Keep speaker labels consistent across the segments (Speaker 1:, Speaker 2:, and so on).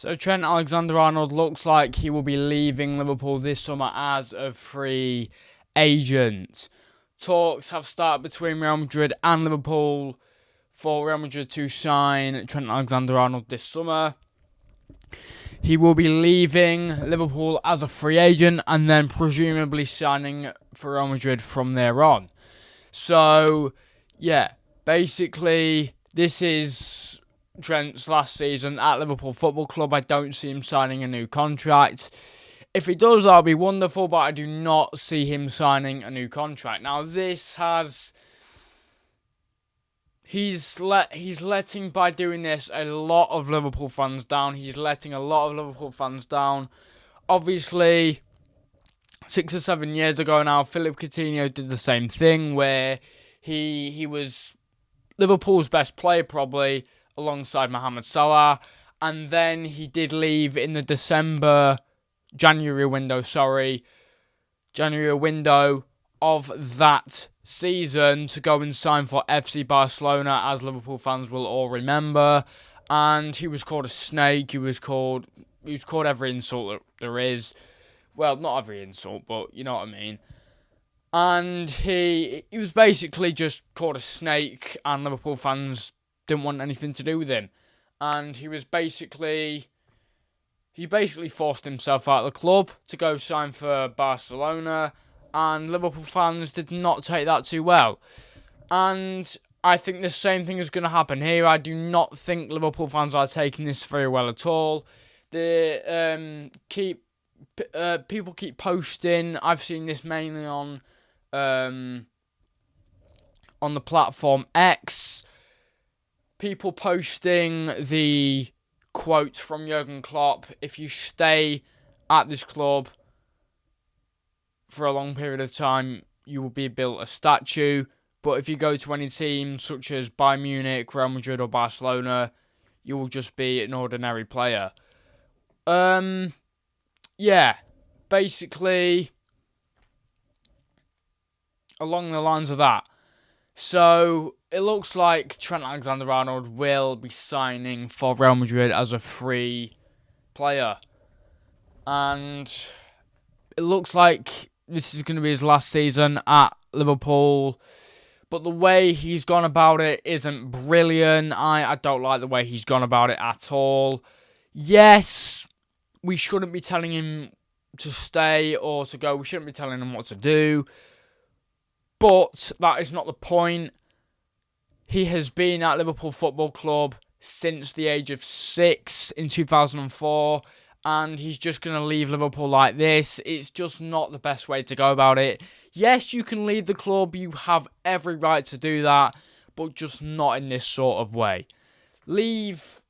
Speaker 1: So Trent Alexander Arnold looks like he will be leaving Liverpool this summer as a free agent. Talks have started between Real Madrid and Liverpool for Real Madrid to sign Trent Alexander Arnold this summer. He will be leaving Liverpool as a free agent and then presumably signing for Real Madrid from there on. So, yeah, basically, this is Trent's last season at Liverpool Football Club. I don't see him signing a new contract. If he does, that'll be wonderful, but I do not see him signing a new contract. Now, he's letting, by doing this, a lot of Liverpool fans down. He's letting a lot of Liverpool fans down. Obviously, 6 or 7 years ago now, Philippe Coutinho did the same thing, where he was Liverpool's best player, probably, alongside Mohamed Salah, and then he did leave in the January window of that season to go and sign for FC Barcelona, as Liverpool fans will all remember. And he was called a snake. He was called every insult that there is. Well, not every insult, but you know what I mean. And he was basically just called a snake, and Liverpool fans didn't want anything to do with him. And he basically forced himself out of the club to go sign for Barcelona, and Liverpool fans did not take that too well. And I think the same thing is going to happen here. I do not think Liverpool fans are taking this very well at all. People keep posting. I've seen this mainly on the platform X. People posting the quote from Jurgen Klopp: "If you stay at this club for a long period of time, you will be built a statue. But if you go to any team such as Bayern Munich, Real Madrid or Barcelona, you will just be an ordinary player." Yeah, basically along the lines of that. So it looks like Trent Alexander-Arnold will be signing for Real Madrid as a free player. And it looks like this is going to be his last season at Liverpool. But the way he's gone about it isn't brilliant. I don't like the way he's gone about it at all. Yes, we shouldn't be telling him to stay or to go. We shouldn't be telling him what to do. But that is not the point. He has been at Liverpool Football Club since the age of 6 in 2004. And he's just going to leave Liverpool like this. It's just not the best way to go about it. Yes, you can leave the club. You have every right to do that. But just not in this sort of way. Leave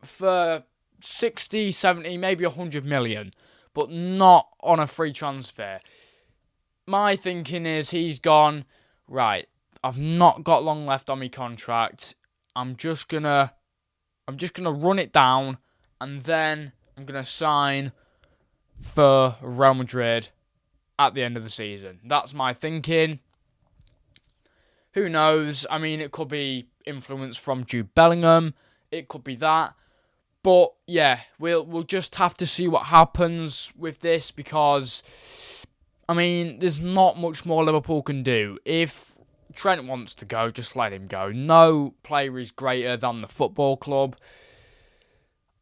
Speaker 1: for 60, 70, maybe 100 million. But not on a free transfer. My thinking is he's gone, right, I've not got long left on my contract. I'm just gonna run it down, and then I'm going to sign for Real Madrid at the end of the season. That's my thinking. Who knows? I mean, it could be influence from Jude Bellingham. It could be that. But, yeah, we'll just have to see what happens with this, because, I mean, there's not much more Liverpool can do. If Trent wants to go, just let him go. No player is greater than the football club.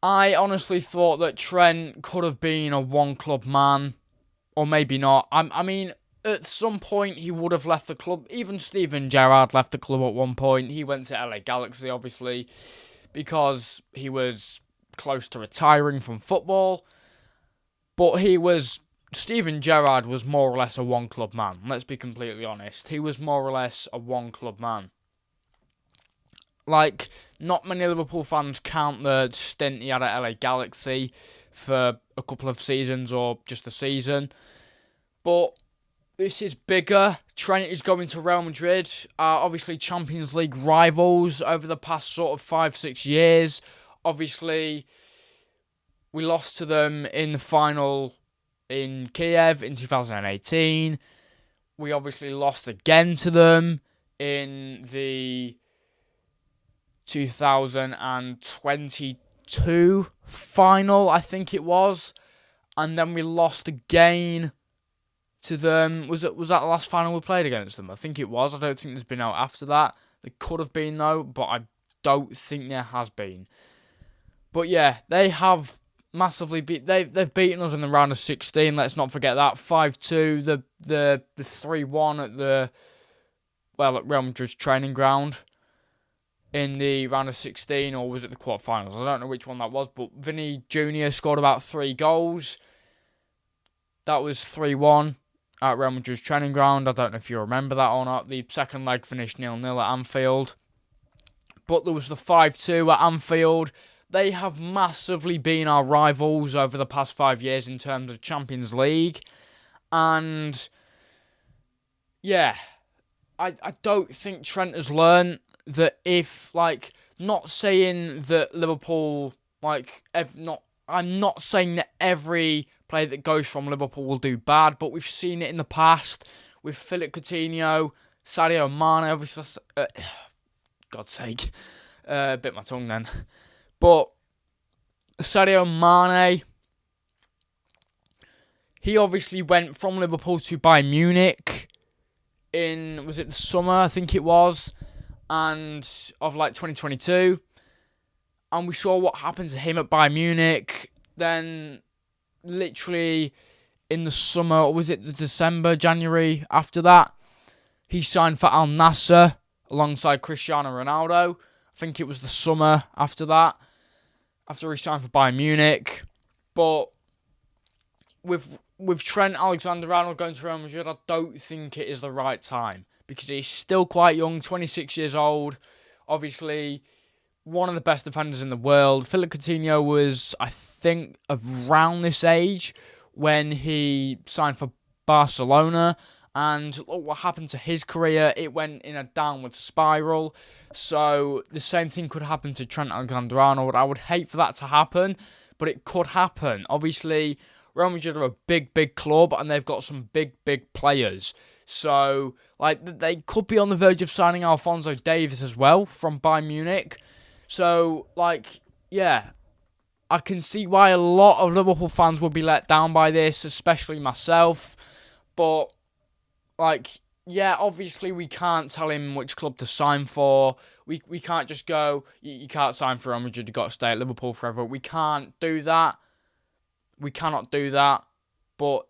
Speaker 1: I honestly thought that Trent could have been a one-club man, or maybe not. I mean, at some point he would have left the club. Even Steven Gerrard left the club at one point. He went to LA Galaxy, obviously, because he was close to retiring from football. But Steven Gerrard was more or less a one-club man. Let's be completely honest. He was more or less a one-club man. Like, not many Liverpool fans count the stint he had at LA Galaxy for a couple of seasons or just a season. But this is bigger. Trent is going to Real Madrid. Obviously, Champions League rivals over the past sort of 5-6 years. Obviously, we lost to them in the final in Kiev in 2018. We obviously lost again to them in the 2022 final, I think it was. And then we lost again to them. Was that the last final we played against them? I think it was. I don't think there's been out after that. There could have been, though, but I don't think there has been. But yeah, they have massively they've beaten us in the round of 16. Let's not forget that 5-2. The 3-1 at Real Madrid's training ground in the round of 16, or was it the quarterfinals? I don't know which one that was, but Vinny Jr. scored about 3 goals. That was 3-1 at Real Madrid's training ground. I don't know if you remember that or not. The second leg finished 0-0 at Anfield. But there was the 5-2 at Anfield. They have massively been our rivals over the past 5 years in terms of Champions League. And yeah, I don't think Trent has learned that if, not saying that Liverpool, I'm not saying that every player that goes from Liverpool will do bad, but we've seen it in the past with Philip Coutinho, Sadio Mane, obviously, God's sake, bit my tongue then. But Sadio Mane, he obviously went from Liverpool to Bayern Munich in, was it the summer, I think it was, and of 2022. And we saw what happened to him at Bayern Munich. Then, literally, in the summer, or was it the December, January after that, he signed for Al Nassr alongside Cristiano Ronaldo. I think it was the summer after that, after he signed for Bayern Munich. But with Trent Alexander Arnold going to Real Madrid, I don't think it is the right time, because he's still quite young, 26 years old, obviously one of the best defenders in the world. Philip Coutinho was, I think, around this age when he signed for Barcelona, and look what happened to his career. It went in a downward spiral. So the same thing could happen to Trent Alexander Arnold. I would hate for that to happen, but it could happen. Obviously, Real Madrid are a big, big club, and they've got some big, big players. So, they could be on the verge of signing Alphonso Davies as well from Bayern Munich. So, yeah, I can see why a lot of Liverpool fans would be let down by this, especially myself. But, yeah, obviously we can't tell him which club to sign for. We can't just go, you can't sign for Real Madrid, you've got to stay at Liverpool forever. We can't do that. We cannot do that. But,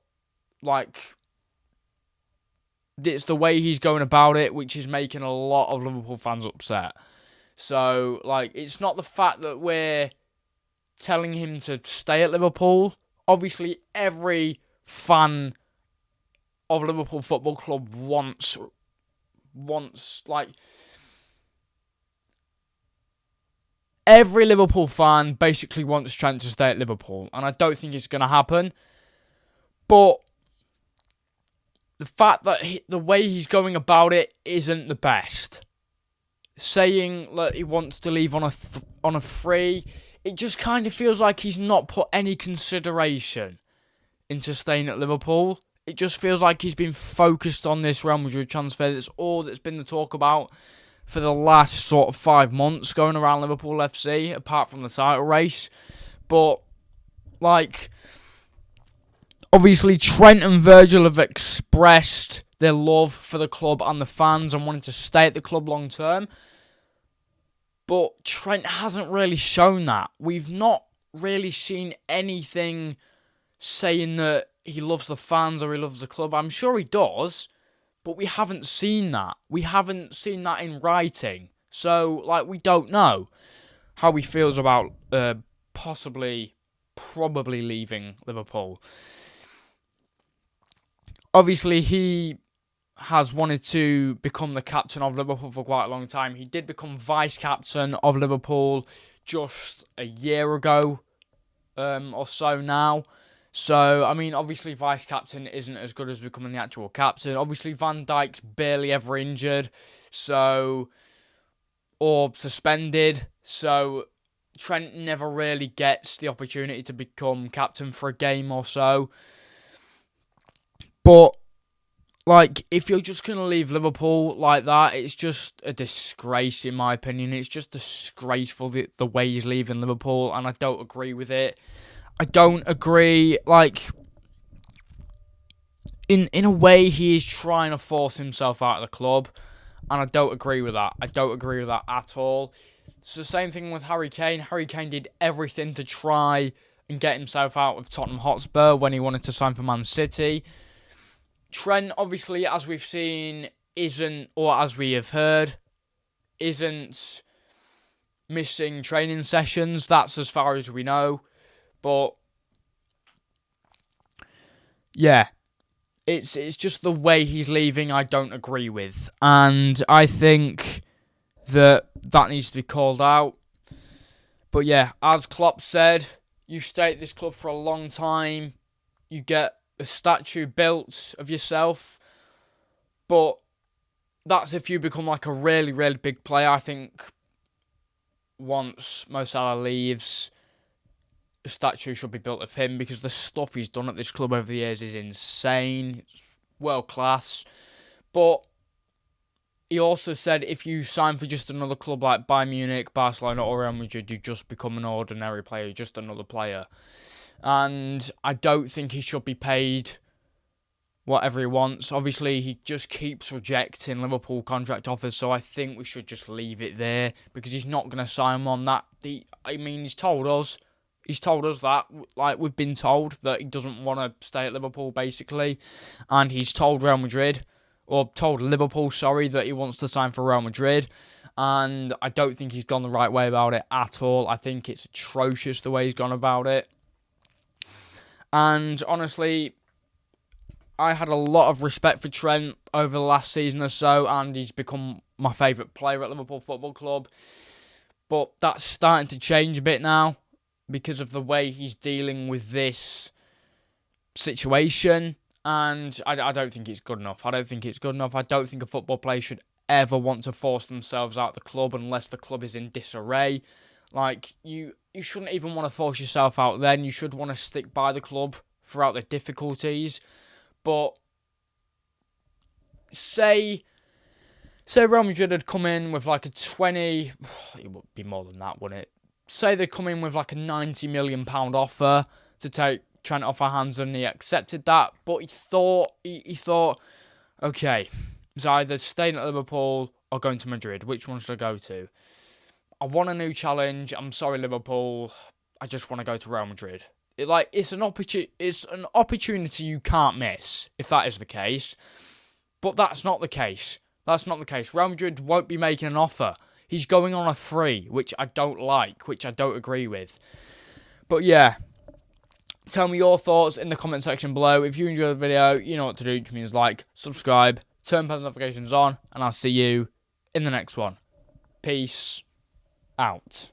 Speaker 1: it's the way he's going about it, which is making a lot of Liverpool fans upset. So, it's not the fact that we're telling him to stay at Liverpool. Obviously, every fan of Liverpool Football Club wants every Liverpool fan basically wants Trent to stay at Liverpool, and I don't think it's going to happen. But the fact that the way he's going about it isn't the best. Saying that he wants to leave on a free, it just kind of feels like he's not put any consideration into staying at Liverpool. It just feels like he's been focused on this Real Madrid transfer. That's all that's been the talk about for the last sort of 5 months going around Liverpool FC, apart from the title race. But, obviously Trent and Virgil have expressed their love for the club and the fans and wanting to stay at the club long term. But Trent hasn't really shown that. We've not really seen anything saying that he loves the fans or he loves the club. I'm sure he does, but we haven't seen that. We haven't seen that in writing. So, we don't know how he feels about probably leaving Liverpool. Obviously, he has wanted to become the captain of Liverpool for quite a long time. He did become vice-captain of Liverpool just a year ago or so now. So, obviously vice-captain isn't as good as becoming the actual captain. Obviously, Van Dijk's barely ever injured, or suspended. So, Trent never really gets the opportunity to become captain for a game or so. But Like, if you're just going to leave Liverpool like that, it's just a disgrace, in my opinion. It's just disgraceful the way he's leaving Liverpool, and I don't agree with it. I don't agree, like, in a way, he is trying to force himself out of the club, and I don't agree with that. I don't agree with that at all. It's the same thing with Harry Kane. Harry Kane did everything to try and get himself out of Tottenham Hotspur when he wanted to sign for Man City. Trent, obviously, as we've seen, isn't, or as we have heard, isn't missing training sessions. That's as far as we know. But, yeah, it's just the way he's leaving I don't agree with. And I think that needs to be called out. But, yeah, as Klopp said, you stay at this club for a long time. You get a statue built of yourself, but that's if you become like a really, really big player. I think once Mo Salah leaves, a statue should be built of him, because the stuff he's done at this club over the years is insane. It's world class. But he also said if you sign for just another club like Bayern Munich, Barcelona or Real Madrid, you just become an ordinary player, just another player. And I don't think he should be paid whatever he wants. Obviously, he just keeps rejecting Liverpool contract offers, so I think we should just leave it there, because he's not going to sign one that... he's told us that, like, we've been told that he doesn't want to stay at Liverpool, basically, and he's told Real Madrid, or told Liverpool, sorry, that he wants to sign for Real Madrid, and I don't think he's gone the right way about it at all. I think it's atrocious the way he's gone about it. And honestly, I had a lot of respect for Trent over the last season or so, and he's become my favourite player at Liverpool Football Club. But that's starting to change a bit now because of the way he's dealing with this situation, and I don't think it's good enough. I don't think a football player should ever want to force themselves out of the club unless the club is in disarray. Like, you shouldn't even want to force yourself out then. You should want to stick by the club throughout the difficulties. But say Real Madrid had come in with like a 20... It would be more than that, wouldn't it? Say they'd come in with like a £90 million offer to take Trent off our hands, and he accepted that. But he thought, okay, it's either staying at Liverpool or going to Madrid. Which one should I go to? I want a new challenge. I'm sorry, Liverpool. I just want to go to Real Madrid. It's an opportunity you can't miss, if that is the case. But that's not the case. Real Madrid won't be making an offer. He's going on a free, which I don't like, which I don't agree with. But yeah, tell me your thoughts in the comment section below. If you enjoyed the video, you know what to do, which means like, subscribe, turn post notifications on, and I'll see you in the next one. Peace out.